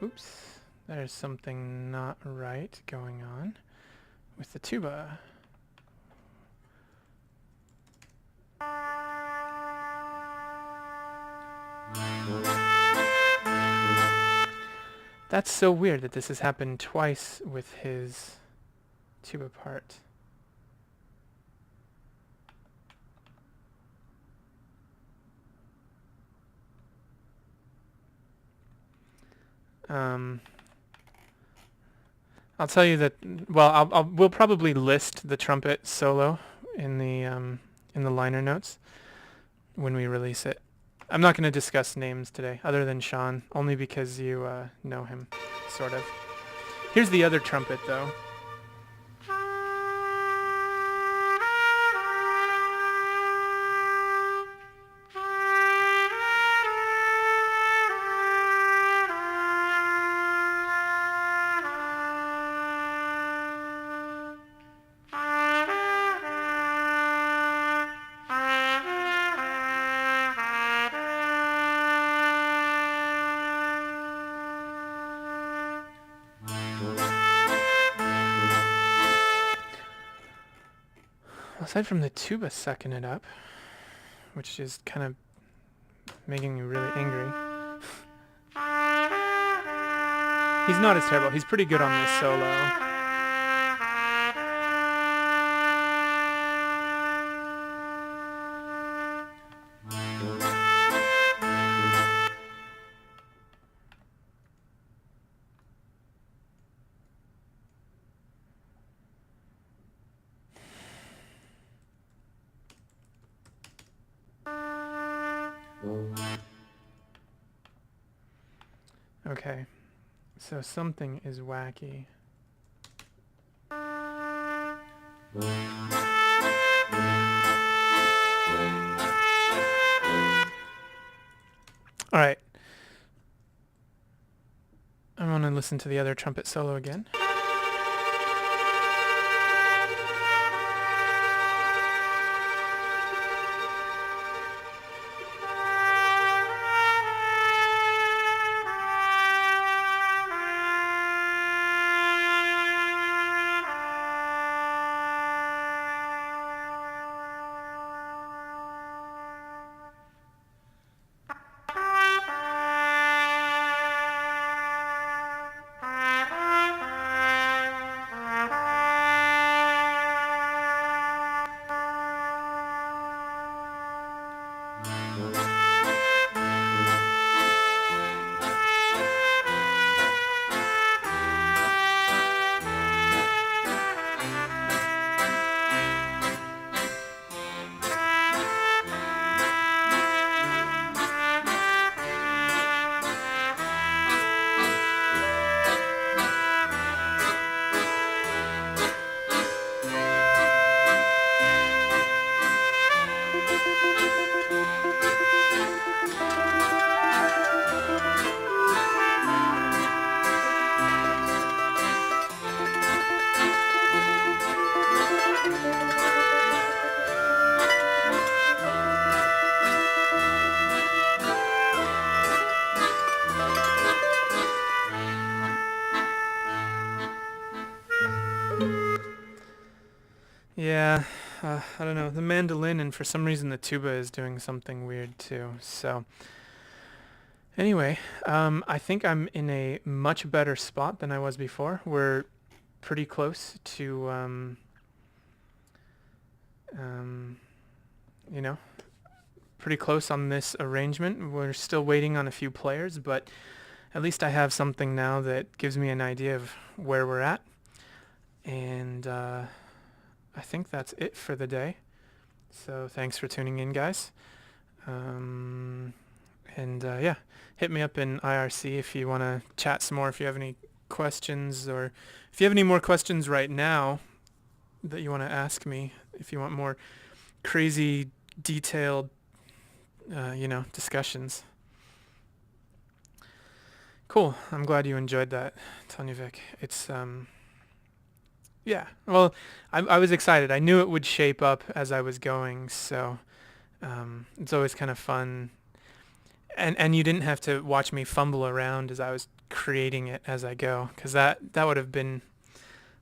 Oops, there's something not right going on with the tuba. That's so weird that this has happened twice with his tuba part. I'll tell you that. Well, we'll probably list the trumpet solo in the liner notes when we release it. I'm not going to discuss names today, other than Sean, only because you know him, sort of. Here's the other trumpet, though. Aside from the tuba sucking it up, which is kind of making me really angry, he's not as terrible. He's pretty good on this solo. Okay, so something is wacky. All right. I want to listen to the other trumpet solo again. Yeah, I don't know. The mandolin and for some reason the tuba is doing something weird too. So anyway, I think I'm in a much better spot than I was before. We're pretty close to, um, you know, pretty close on this arrangement. We're still waiting on a few players, but at least I have something now that gives me an idea of where we're at. And I think that's it for the day. So thanks for tuning in, guys. Yeah, hit me up in IRC if you want to chat some more, if you have any questions, or if you have any more questions right now that you want to ask me, if you want more crazy, detailed, discussions. Cool. I'm glad you enjoyed that, Tanjavik. It's, yeah. Well, I was excited. I knew it would shape up as I was going, so it's always kind of fun. And you didn't have to watch me fumble around as I was creating it as I go, because that would have been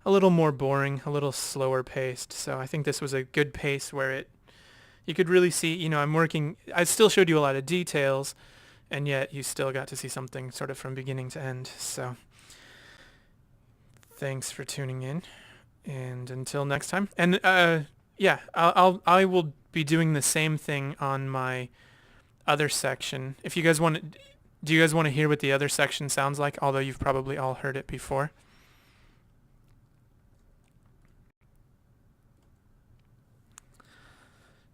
a little more boring, a little slower paced. So I think this was a good pace where you could really see, I still showed you a lot of details, and yet you still got to see something sort of from beginning to end. So thanks for tuning in, and until next time. And yeah, I will be doing the same thing on my other section. If you guys do you guys want to hear what the other section sounds like? Although you've probably all heard it before.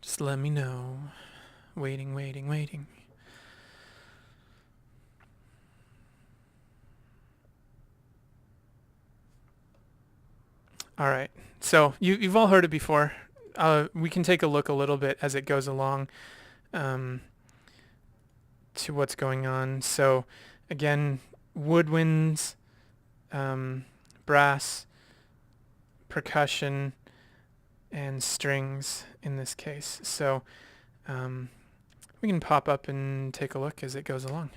Just let me know. Waiting, waiting, waiting. All right. So you've all heard it before. We can take a look a little bit as it goes along to what's going on. So again, woodwinds, brass, percussion, and strings in this case. So we can pop up and take a look as it goes along.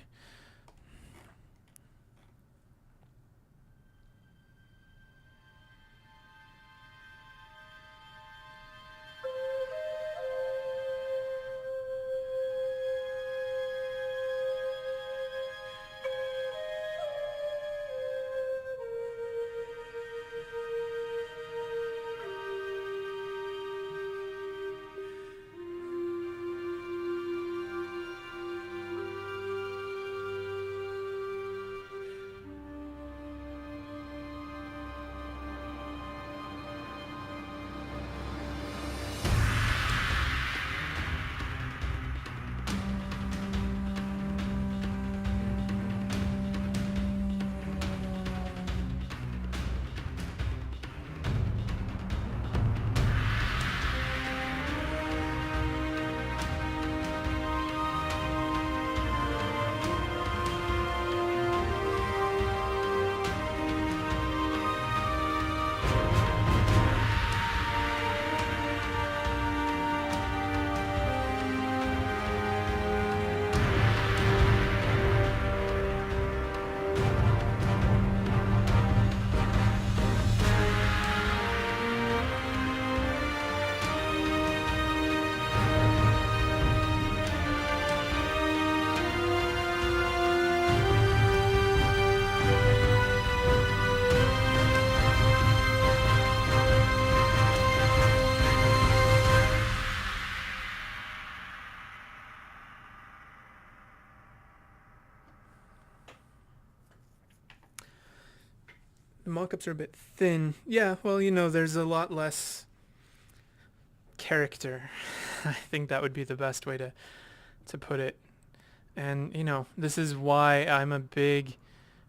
The mock-ups are a bit thin. Yeah, well, there's a lot less character. I think that would be the best way to put it. And, this is why I'm a big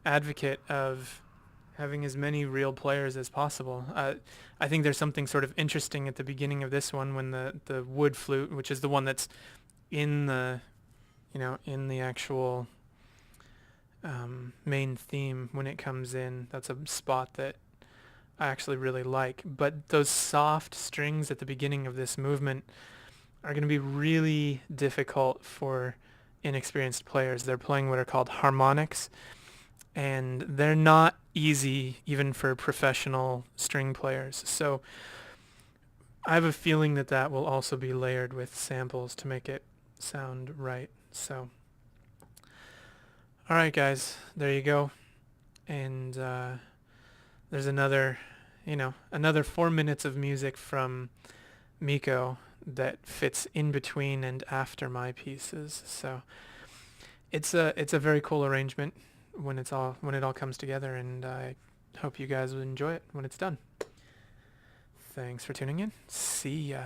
advocate of having as many real players as possible. I think there's something sort of interesting at the beginning of this one when the wood flute, which is the one that's in the actual main theme, when it comes in, that's a spot that I actually really like. But those soft strings at the beginning of this movement are going to be really difficult for inexperienced players. They're playing what are called harmonics, and they're not easy even for professional string players. So I have a feeling that that will also be layered with samples to make it sound right. So, all right, guys, there you go. And there's another, another 4 minutes of music from Mikko that fits in between and after my pieces. So it's a very cool arrangement when it all comes together, and I hope you guys will enjoy it when it's done. Thanks for tuning in. See ya.